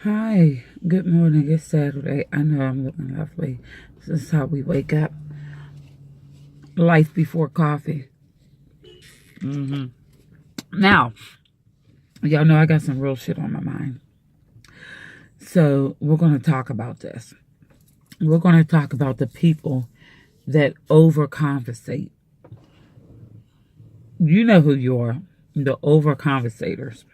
Hi, good morning. It's Saturday. I know I'm looking lovely. This is how we wake up. Life before coffee. Now, y'all know I got some real shit on my mind. So, we're going to talk about this. We're going to talk about the people that overcompensate. You know who you are, the overcompensators.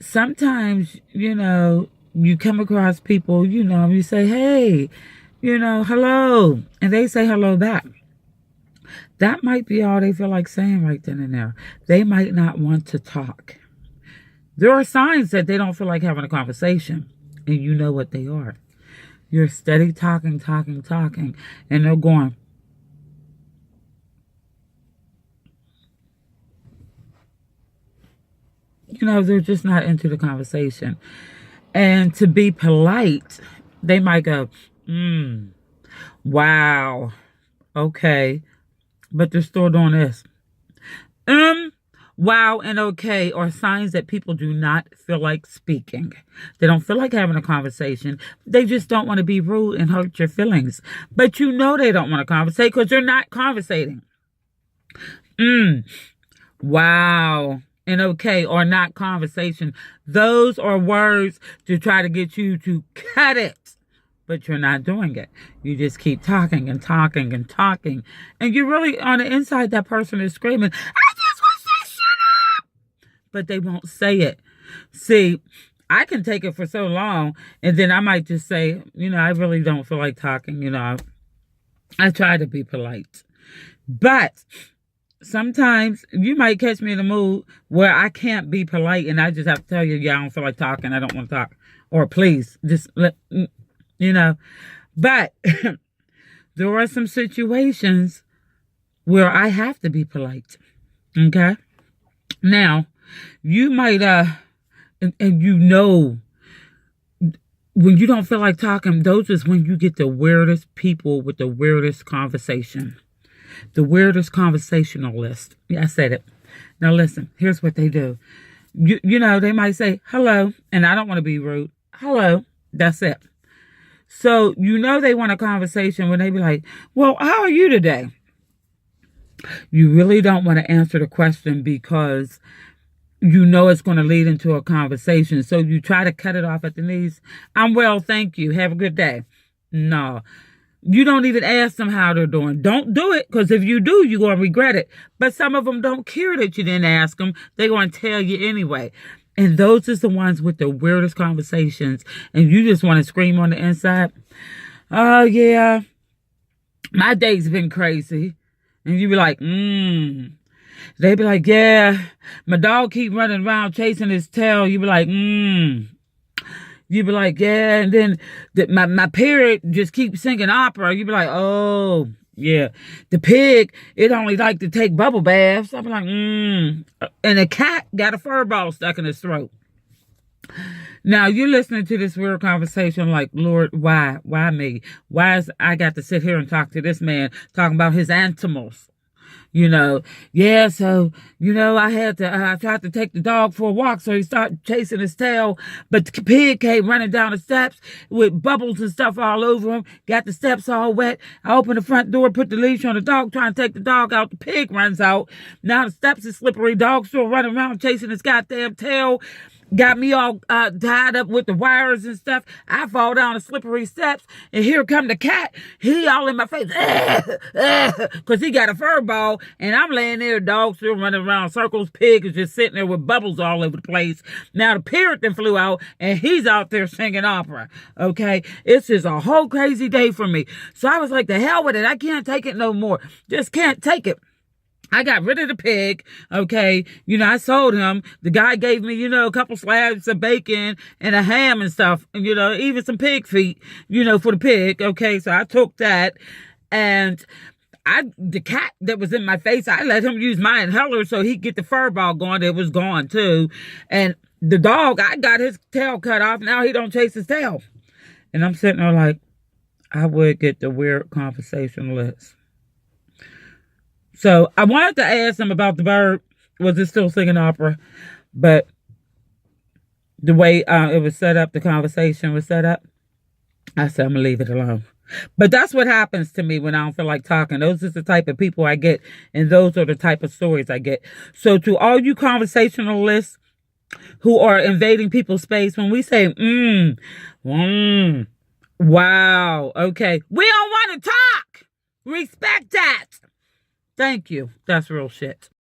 Sometimes, you come across people, you say, hey, hello. And they say hello back. That might be all they feel like saying right then and there. They might not want to talk. There are signs that they don't feel like having a conversation, and you know what they are. You're steady talking, talking, talking, and they're going, they're just not into the conversation. And to be polite, they might go, wow, okay, but they're still doing this. Wow and okay are signs that people do not feel like speaking. They don't feel like having a conversation. They just don't want to be rude and hurt your feelings. But you know they don't want to conversate because they're not conversating. Wow and okay are not conversation. Those are words to try to get you to cut it. But you're not doing it. You just keep talking and talking and talking. And you really, on the inside, that person is screaming, I just want to say shut up. But they won't say it. See, I can take it for so long, and then I might just say, I really don't feel like talking. I try to be polite. But sometimes you might catch me in a mood where I can't be polite, and I just have to tell you, yeah, I don't feel like talking. I don't want to talk. Or please, just let, But there are some situations where I have to be polite. Okay? Now, you might, and when you don't feel like talking, those is when you get the weirdest people with the weirdest conversation. The weirdest conversationalist. Yeah, I said it. Now listen, here's what they do. They might say, hello, and I don't want to be rude. Hello. That's it. So, they want a conversation when they be like, well, how are you today? You really don't want to answer the question because it's going to lead into a conversation. So you try to cut it off at the knees. I'm well, thank you. Have a good day. No. You don't even ask them how they're doing. Don't do it, because if you do, you're going to regret it. But some of them don't care that you didn't ask them. They're going to tell you anyway. And those are the ones with the weirdest conversations. And you just want to scream on the inside. Oh, yeah. My day's been crazy. And you be like, They be like, yeah. My dog keep running around chasing his tail. You be like, You be like, yeah. And then my parrot just keeps singing opera. You be like, oh, yeah. The pig, it only like to take bubble baths. I be like, And the cat got a fur ball stuck in his throat. Now, you're listening to this weird conversation like, Lord, why? Why me? Why is I got to sit here and talk to this man talking about his animals? Yeah, so, I tried to take the dog for a walk, so he started chasing his tail, but the pig came running down the steps with bubbles and stuff all over him, got the steps all wet. I opened the front door, put the leash on the dog, trying to take the dog out. The pig runs out. Now the steps are slippery. Dog still running around chasing his goddamn tail. Got me all tied up with the wires and stuff. I fall down the slippery steps, and here come the cat. He all in my face, because he got a fur ball, and I'm laying there, dog still running around circles. Pig is just sitting there with bubbles all over the place. Now the parrot then flew out, and he's out there singing opera. Okay, it's just a whole crazy day for me. So I was like, the hell with it. I can't take it no more. Just can't take it. I got rid of the pig, okay? I sold him. The guy gave me, a couple slabs of bacon and a ham and stuff, and, even some pig feet, for the pig, okay? So I took that, and the cat that was in my face, I let him use my inhaler so he'd get the fur ball going. It was gone, too. And the dog, I got his tail cut off. Now he don't chase his tail. And I'm sitting there like, I would get the weird conversationalist. So I wanted to ask him about the bird. Was it still singing opera? But The way it was set up, the conversation was set up, I said, I'm going to leave it alone. But that's what happens to me when I don't feel like talking. Those are the type of people I get, and those are the type of stories I get. So to all you conversationalists who are invading people's space, when we say, wow, okay, we don't want to talk. Respect that. Thank you. That's real shit.